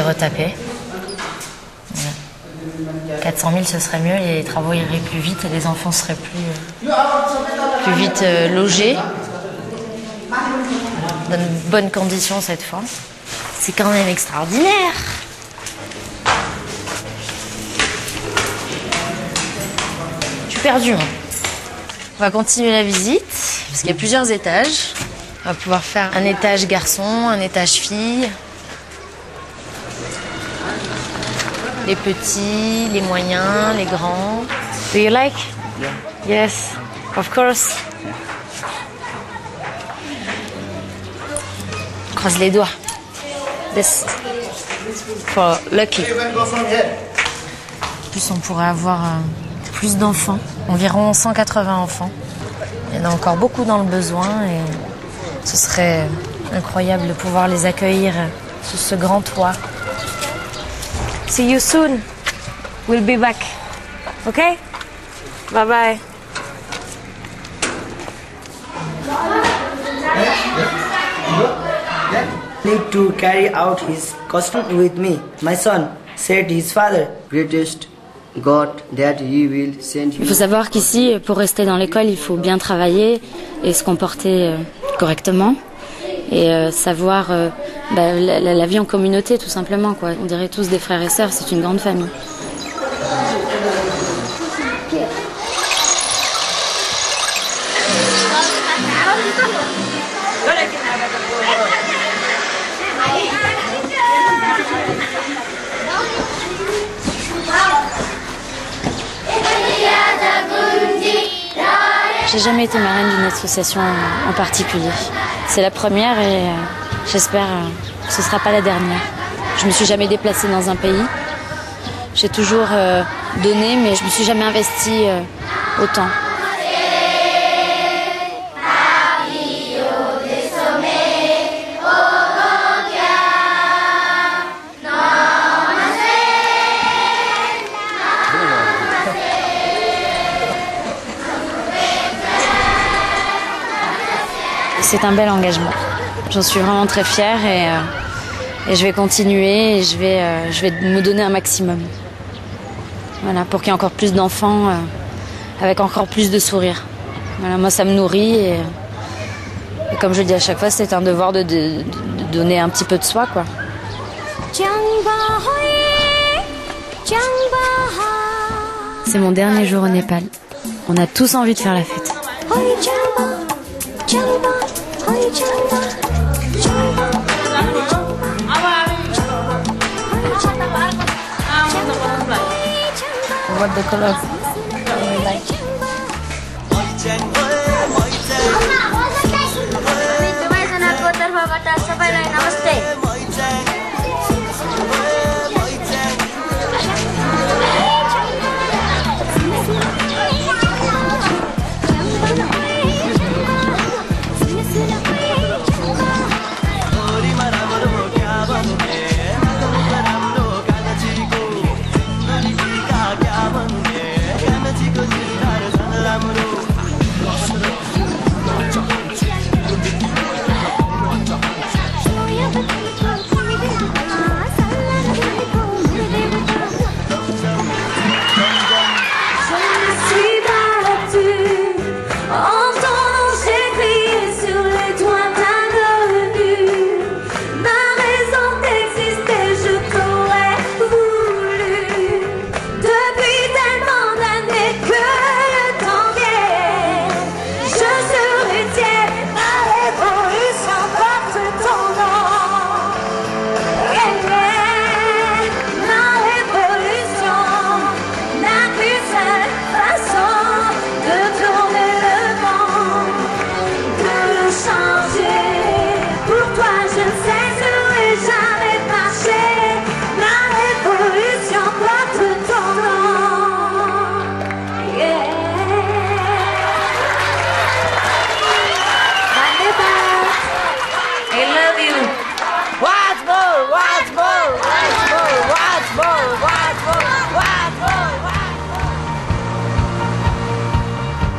Retaper. Voilà. 400 000, ce serait mieux, les travaux iraient plus vite et les enfants seraient plus vite logés. Dans de bonnes conditions cette fois. C'est quand même extraordinaire. Je suis perdue, moi. On va continuer la visite, parce qu'il y a plusieurs étages. On va pouvoir faire un étage garçon, un étage fille. Les petits, les moyens, les grands. Do you like? Yeah. Yes, of course. Croise les doigts. This for lucky. En plus, on pourrait avoir plus d'enfants, environ 180 enfants. Il y en a encore beaucoup dans le besoin et ce serait incroyable de pouvoir les accueillir sous ce grand toit. See you soon. We'll be back. Okay? Bye bye. Need to carry out his costume with me. My son said his father, greatest God that he will send you. Il faut savoir qu'ici, pour rester dans l'école, il faut bien travailler et se comporter correctement et savoir la vie en communauté, tout simplement, quoi. On dirait tous des frères et sœurs, c'est une grande famille. J'ai jamais été marraine d'une association en particulier. C'est la première et j'espère que ce ne sera pas la dernière. Je me suis jamais déplacée dans un pays. J'ai toujours donné, mais je me suis jamais investie autant. C'est un bel engagement. J'en suis vraiment très fière et je vais continuer et je vais me donner un maximum. Voilà, pour qu'il y ait encore plus d'enfants avec encore plus de sourires. Voilà, moi ça me nourrit et comme je le dis à chaque fois, c'est un devoir de donner un petit peu de soi, quoi. C'est mon dernier jour au Népal. On a tous envie de faire la fête. What the color you like?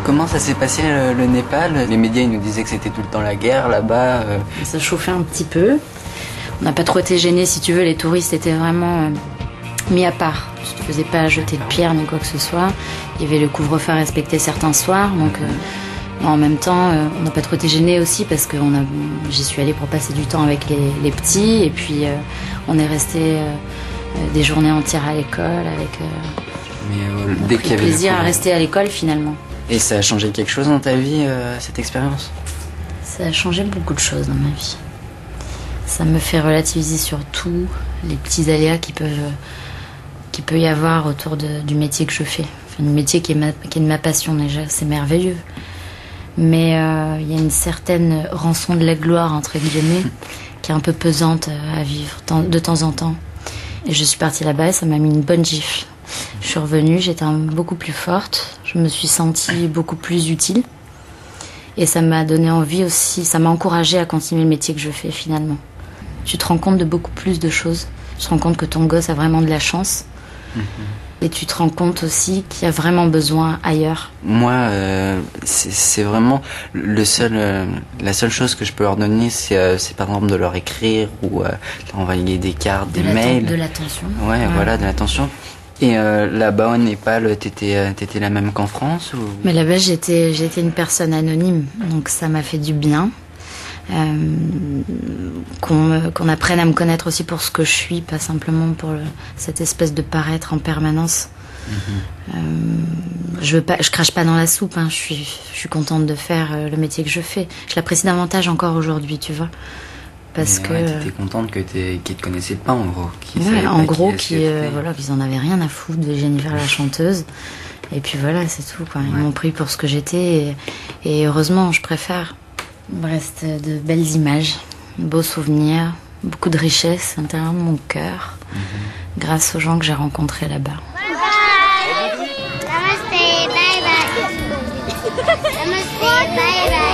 Comment ça s'est passé le Népal? Les médias ils nous disaient que c'était tout le temps la guerre là-bas. Ça chauffait un petit peu. On n'a pas trop été gênés, si tu veux. Les touristes étaient vraiment mis à part. Tu ne te faisais pas jeter de pierre ni quoi que ce soit. Il y avait le couvre-feu à respecter certains soirs. Donc, en même temps, on n'a pas trop été gênés aussi parce que j'y suis allée pour passer du temps avec les petits. Et puis, on est resté des journées entières à l'école. Dès qu'il y avait plaisir à rester à l'école finalement. Et ça a changé quelque chose dans ta vie, cette expérience? Ça a changé beaucoup de choses dans ma vie. Ça me fait relativiser surtout les petits aléas qu'il peut y avoir autour du métier que je fais. Enfin, le métier qui est de ma passion déjà, c'est merveilleux. Mais il y a une certaine rançon de la gloire, entre guillemets, qui est un peu pesante à vivre de temps en temps. Et je suis partie là-bas et ça m'a mis une bonne gifle. Je suis revenue, j'étais beaucoup plus forte, je me suis sentie beaucoup plus utile. Et ça m'a donné envie aussi, ça m'a encouragée à continuer le métier que je fais finalement. Tu te rends compte de beaucoup plus de choses. Tu te rends compte que ton gosse a vraiment de la chance. Et tu te rends compte aussi qu'il y a vraiment besoin ailleurs. Moi, c'est vraiment la seule chose que je peux leur donner, c'est par exemple de leur écrire ou d'envoyer des cartes, des mails. De l'attention. Ouais, voilà, de l'attention. Et là-bas au Népal, t'étais la même qu'en France ou... Mais là-bas, j'étais une personne anonyme, donc ça m'a fait du bien. Qu'on apprenne à me connaître aussi pour ce que je suis, pas simplement pour cette espèce de paraître en permanence. Je crache pas dans la soupe, hein. Je suis contente de faire le métier que je fais. Je l'apprécie davantage encore aujourd'hui, tu vois. Parce que t'étais contente qu'ils te connaissaient pas en gros. Qu'ils en avaient rien à foutre de Jennifer la chanteuse. Et puis voilà, c'est tout, quoi. Ils m'ont pris pour ce que j'étais et heureusement, je préfère. Il me reste de belles images, de beaux souvenirs, beaucoup de richesse à l'intérieur de mon cœur, grâce aux gens que j'ai rencontrés là-bas. Bye bye. Namaste, bye bye. Namaste, bye bye.